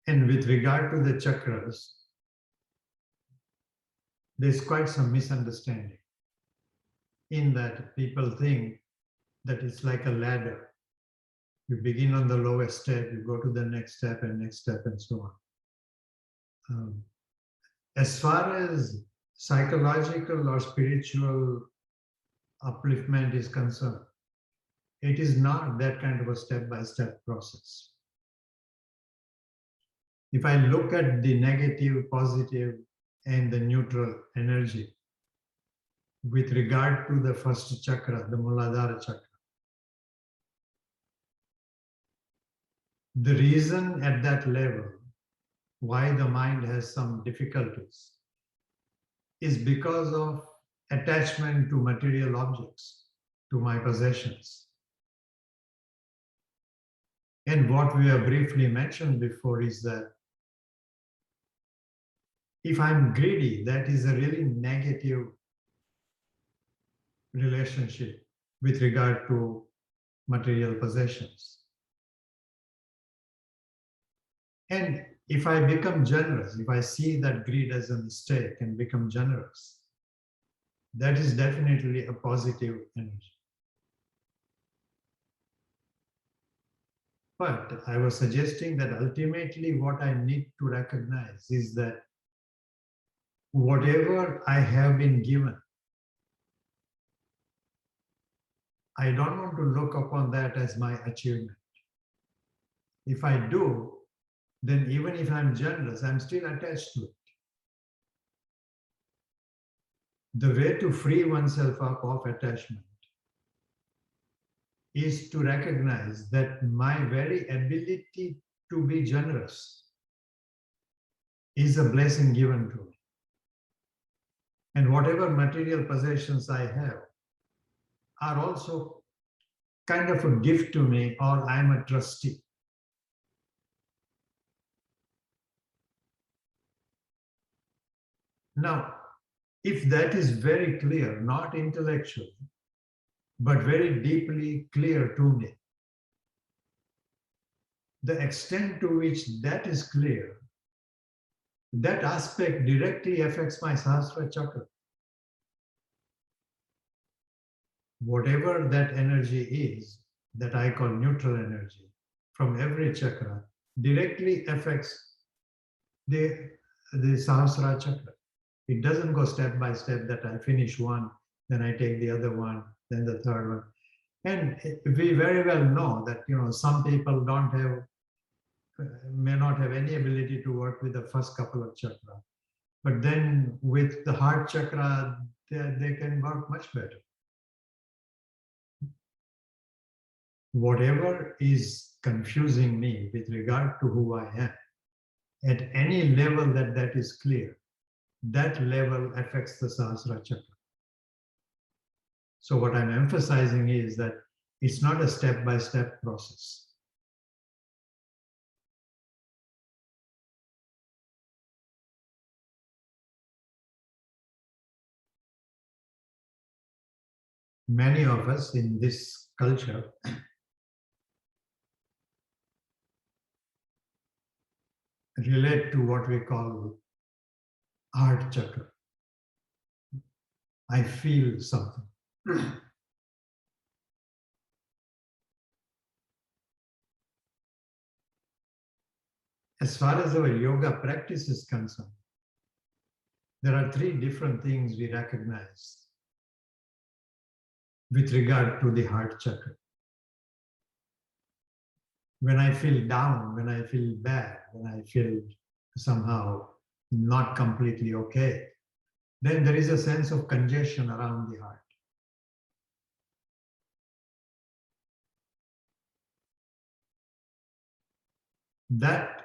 And with regard to the chakras, there's quite some misunderstanding in that people think that it's like a ladder. You begin on the lowest step, you go to the next step, and so on. As far as psychological or spiritual upliftment is concerned, it is not that kind of a step-by-step process. If I look at the negative, positive, and the neutral energy with regard to the first chakra, the Muladhara chakra, the reason at that level why the mind has some difficulties is because of attachment to material objects, to my possessions. And what we have briefly mentioned before is that if I'm greedy, that is a really negative relationship with regard to material possessions. And if I become generous, if I see that greed as a mistake and become generous, that is definitely a positive energy. But I was suggesting that ultimately what I need to recognize is that whatever I have been given, I don't want to look upon that as my achievement. If I do, then even if I'm generous, I'm still attached to it. The way to free oneself up of attachment is to recognize that my very ability to be generous is a blessing given to me. And whatever material possessions I have are also kind of a gift to me, or I'm a trustee. Now, if that is very clear, not intellectually, but very deeply clear to me, the extent to which that is clear, that aspect directly affects my Sahasrara chakra. Whatever that energy is, that I call neutral energy, from every chakra, directly affects the Sahasrara chakra. It doesn't go step by step that I finish one, then I take the other one, then the third one. And we very well know that some people may not have any ability to work with the first couple of chakra, but then with the heart chakra, they can work much better. Whatever is confusing me with regard to who I am, at any level that is clear, that level affects the Sahasrara chakra. So what I'm emphasizing is that it's not a step-by-step process. Many of us in this culture relate to what we call heart chakra. I feel something. As far as our yoga practice is concerned, there are three different things we recognize with regard to the heart chakra. When I feel down, when I feel bad, when I feel somehow not completely okay, then there is a sense of congestion around the heart. That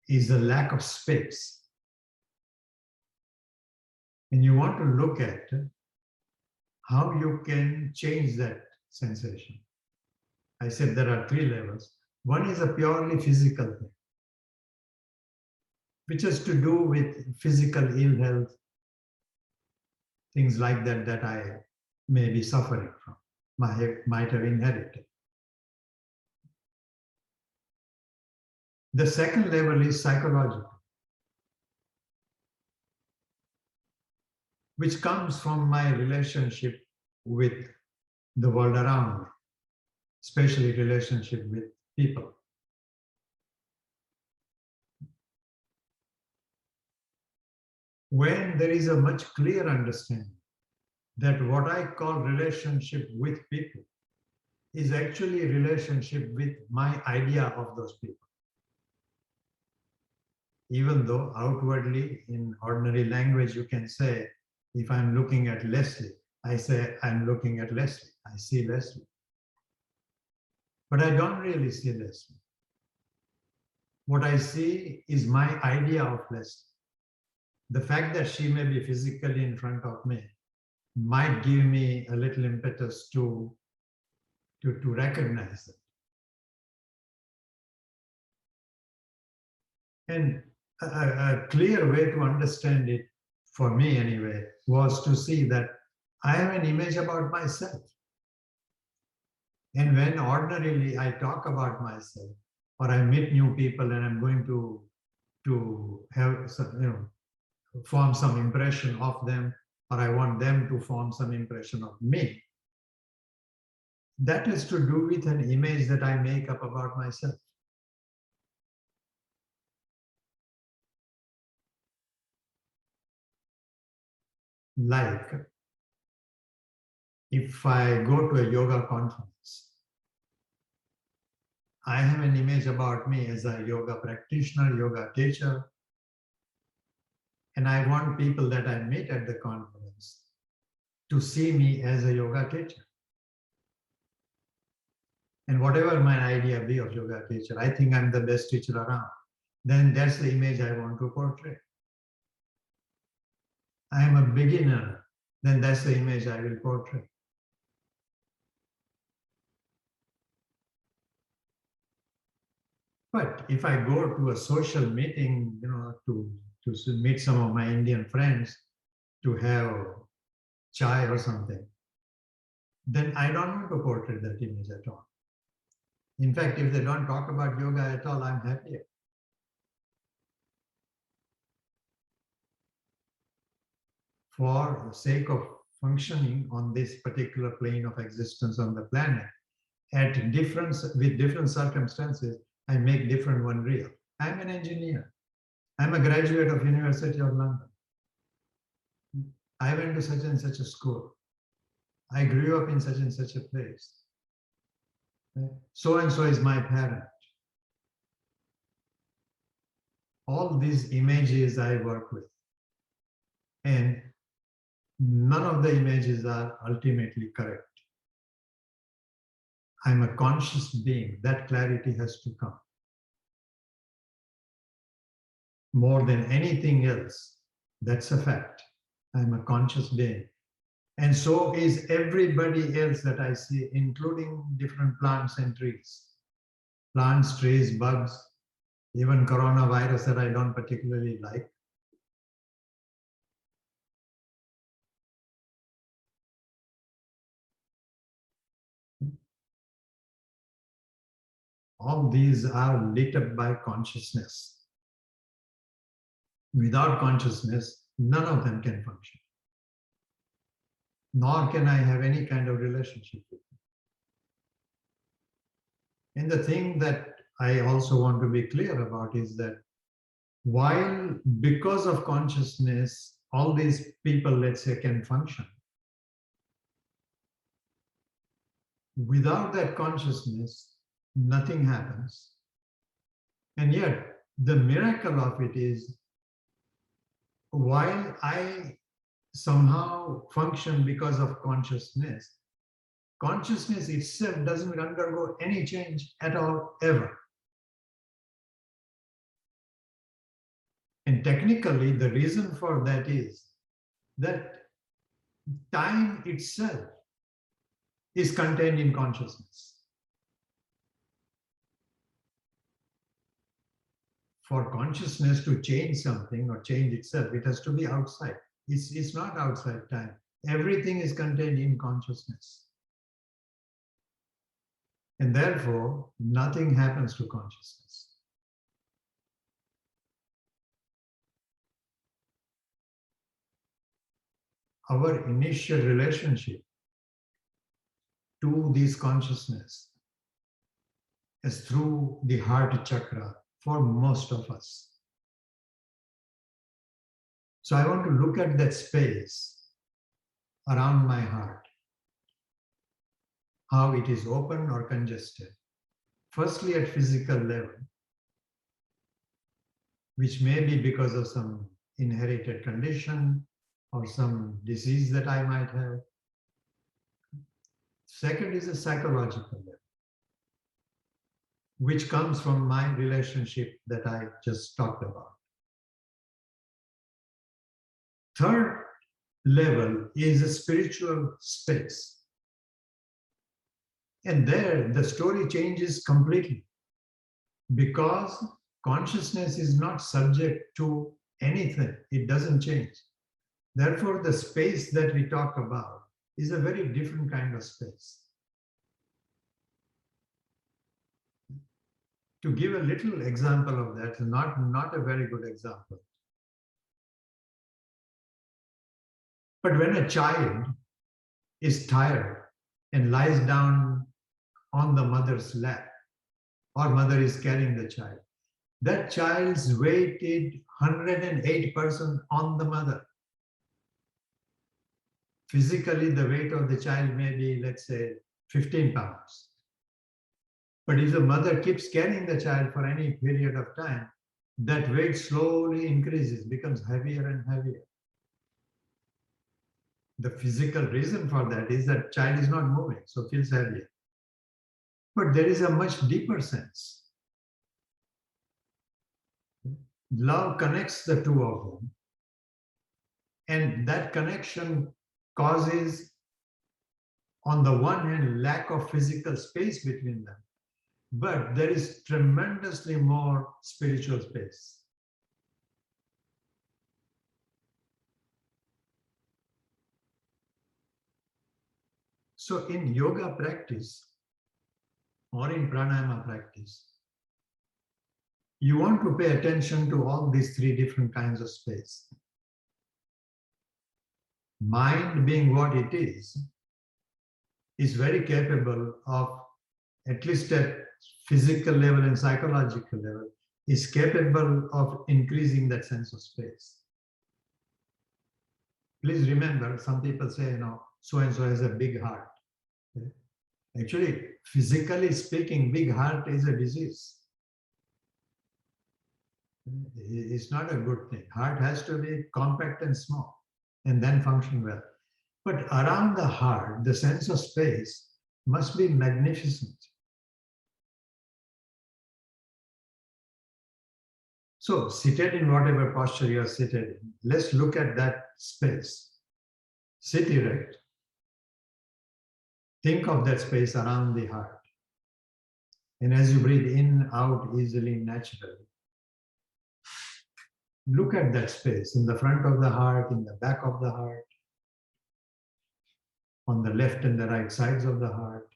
is a lack of space. And you want to look at how you can change that sensation. I said there are three levels. One is a purely physical thing, which has to do with physical ill health, things like that that I may be suffering from, might have inherited. The second level is psychological, which comes from my relationship with the world around me, especially relationship with people. When there is a much clear understanding that what I call relationship with people is actually a relationship with my idea of those people. Even though outwardly in ordinary language you can say, if I'm looking at Leslie, I say I'm looking at Leslie, I see Leslie. But I don't really see Leslie. What I see is my idea of Leslie. The fact that she may be physically in front of me might give me a little impetus to recognize it. And a clear way to understand it, for me anyway, was to see that I have an image about myself. And when ordinarily I talk about myself, or I meet new people and I'm going to have some, form some impression of them, or I want them to form some impression of me, that is to do with an image that I make up about myself. Like, if I go to a yoga conference, I have an image about me as a yoga practitioner, yoga teacher, and I want people that I meet at the conference to see me as a yoga teacher. And whatever my idea be of yoga teacher, I think I'm the best teacher around. Then that's the image I want to portray. I am a beginner, then that's the image I will portray. But if I go to a social meeting, to meet some of my Indian friends, to have chai or something, then I don't want to portray that image at all. In fact, if they don't talk about yoga at all, I'm happier. For the sake of functioning on this particular plane of existence on the planet, with different circumstances, I make different one real. I'm an engineer. I'm a graduate of University of London. I went to such and such a school. I grew up in such and such a place. So and so is my parent. All these images I work with. And none of the images are ultimately correct. I'm a conscious being. That clarity has to come. More than anything else, that's a fact. I'm a conscious being. And so is everybody else that I see, including different plants and trees. Plants, trees, bugs, even coronavirus that I don't particularly like. All these are lit up by consciousness. Without consciousness, none of them can function. Nor can I have any kind of relationship with them. And the thing that I also want to be clear about is that while, because of consciousness, all these people, let's say, can function, without that consciousness, nothing happens. And yet, the miracle of it is, while I somehow function because of consciousness, consciousness itself doesn't undergo any change at all, ever. And technically, the reason for that is that time itself is contained in consciousness. For consciousness to change something or change itself, it has to be outside. It's not outside time. Everything is contained in consciousness. And therefore, nothing happens to consciousness. our initial relationship to this consciousness is through the heart chakra for most of us. So I want to look at that space around my heart, how it is open or congested. Firstly, at physical level, which may be because of some inherited condition or some disease that I might have. Second is a psychological level, which comes from my relationship that I just talked about. Third level is a spiritual space. And there the story changes completely because consciousness is not subject to anything. It doesn't change. Therefore, the space that we talk about is a very different kind of space. To give a little example of that, not a very good example. But when a child is tired and lies down on the mother's lap, or mother is carrying the child, that child's weight is 108% on the mother. Physically, the weight of the child may be, let's say, 15 pounds. But if the mother keeps carrying the child for any period of time, that weight slowly increases, becomes heavier and heavier. The physical reason for that is that child is not moving, so feels heavier. But there is a much deeper sense. Love connects the two of them. And that connection causes, on the one hand, lack of physical space between them. But there is tremendously more spiritual space. So in yoga practice or in pranayama practice, you want to pay attention to all these three different kinds of space. Mind, being what it is very capable of, at least at physical level and psychological level, is capable of increasing that sense of space. Please remember, some people say, so-and-so has a big heart. Actually, physically speaking, big heart is a disease. It's not a good thing. Heart has to be compact and small and then function well. But around the heart, the sense of space must be magnificent. So, seated in whatever posture you are seated in, let's look at that space. Sit erect. Think of that space around the heart. And as you breathe in, out easily, naturally, look at that space in the front of the heart, in the back of the heart, on the left and the right sides of the heart,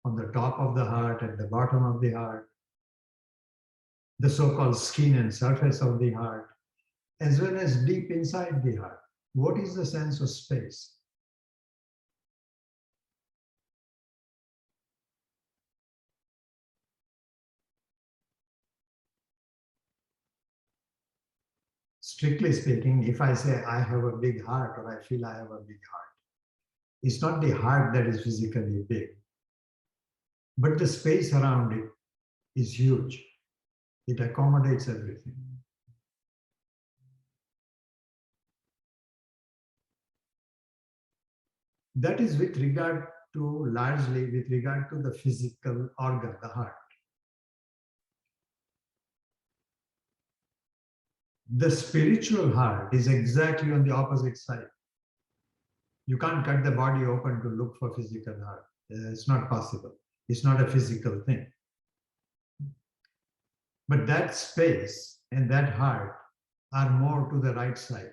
on the top of the heart, at the bottom of the heart, the so-called skin and surface of the heart, as well as deep inside the heart. What is the sense of space? Strictly speaking, if I say I have a big heart or I feel I have a big heart, it's not the heart that is physically big, but the space around it is huge. It accommodates everything. That is largely with regard to the physical organ, the heart. The spiritual heart is exactly on the opposite side. You can't cut the body open to look for physical heart. It's not possible. It's not a physical thing. But that space and that heart are more to the right side.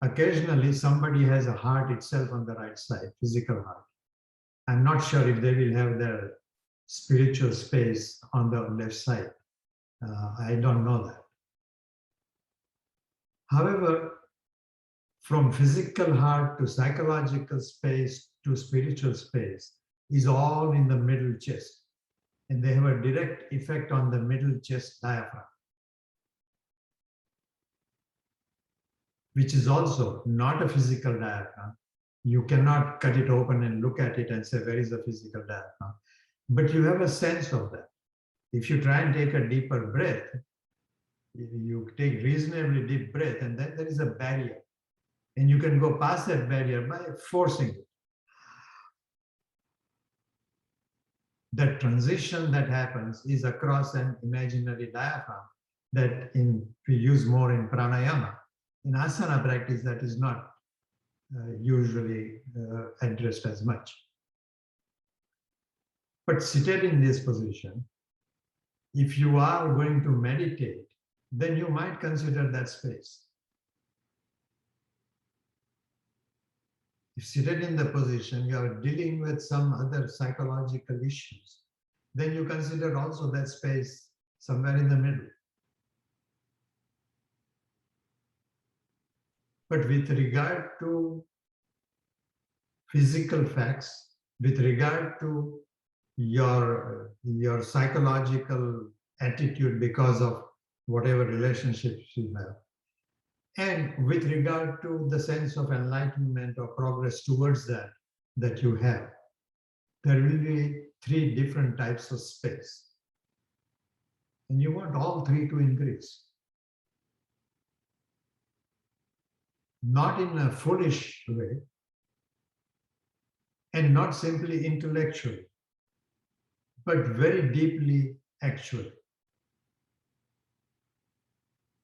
Occasionally, somebody has a heart itself on the right side, physical heart. I'm not sure if they will have their spiritual space on the left side. I don't know that. However, from physical heart to psychological space to spiritual space is all in the middle chest. And they have a direct effect on the middle chest diaphragm, which is also not a physical diaphragm. You cannot cut it open and look at it and say, where is the physical diaphragm? But you have a sense of that. If you try and take a deeper breath, you take reasonably deep breath, and then there is a barrier. And you can go past that barrier by forcing it. That transition that happens is across an imaginary diaphragm that we use more in pranayama. In asana practice, that is not usually addressed as much. But seated in this position, if you are going to meditate, then you might consider that space. If seated in the position, you are dealing with some other psychological issues, then you consider also that space somewhere in the middle. But with regard to physical facts, with regard to your psychological attitude because of whatever relationships you have, and with regard to the sense of enlightenment or progress towards that you have, there will be 3 different types of space. And you want all 3 to increase. Not in a foolish way, and not simply intellectually, but very deeply actual.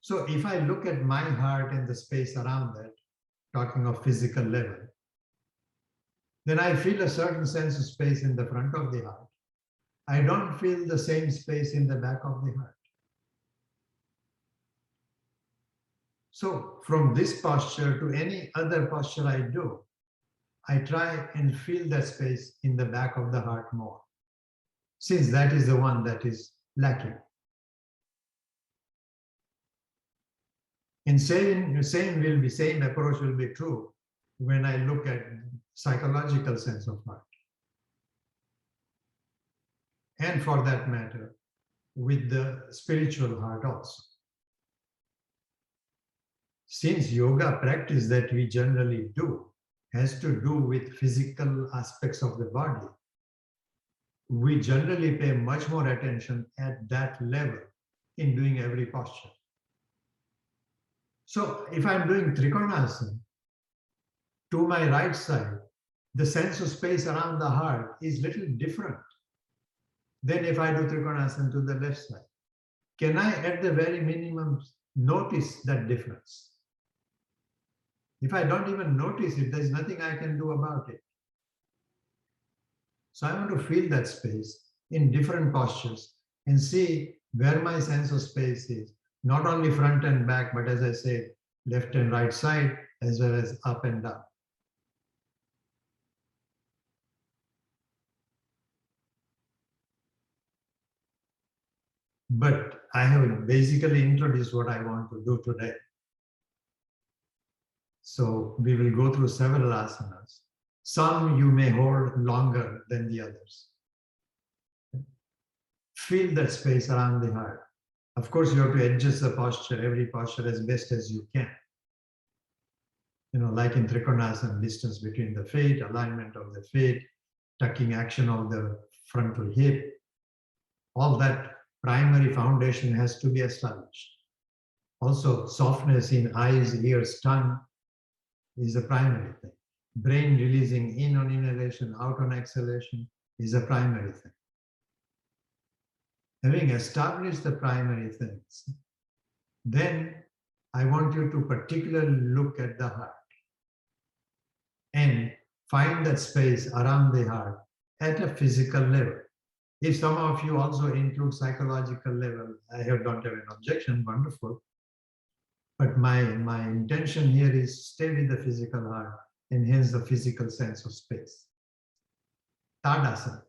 So if I look at my heart and the space around that, talking of physical level, then I feel a certain sense of space in the front of the heart. I don't feel the same space in the back of the heart. So from this posture to any other posture I do, I try and feel that space in the back of the heart more, since that is the one that is lacking. And same approach will be true when I look at psychological sense of heart. And for that matter, with the spiritual heart also. Since yoga practice that we generally do has to do with physical aspects of the body, we generally pay much more attention at that level in doing every posture. So if I'm doing Trikonasana, to my right side, the sense of space around the heart is little different than if I do Trikonasana to the left side. Can I, at the very minimum, notice that difference? If I don't even notice it, there's nothing I can do about it. So I want to feel that space in different postures and see where my sense of space is, not only front and back, but as I said, left and right side, as well as up and down. But I have basically introduced what I want to do today. So we will go through several asanas. Some you may hold longer than the others. Feel that space around the heart. Of course, you have to adjust the posture, every posture as best as you can. You know, like in Trikonasana, distance between the feet, alignment of the feet, tucking action of the frontal hip. All that primary foundation has to be established. Also, softness in eyes, ears, tongue is a primary thing. Brain releasing in on inhalation, out on exhalation is a primary thing. Having established the primary things, then I want you to particularly look at the heart and find that space around the heart at a physical level. If some of you also include psychological level, don't have an objection, wonderful. But my intention here is stay with the physical heart and hence the physical sense of space. Tadasana.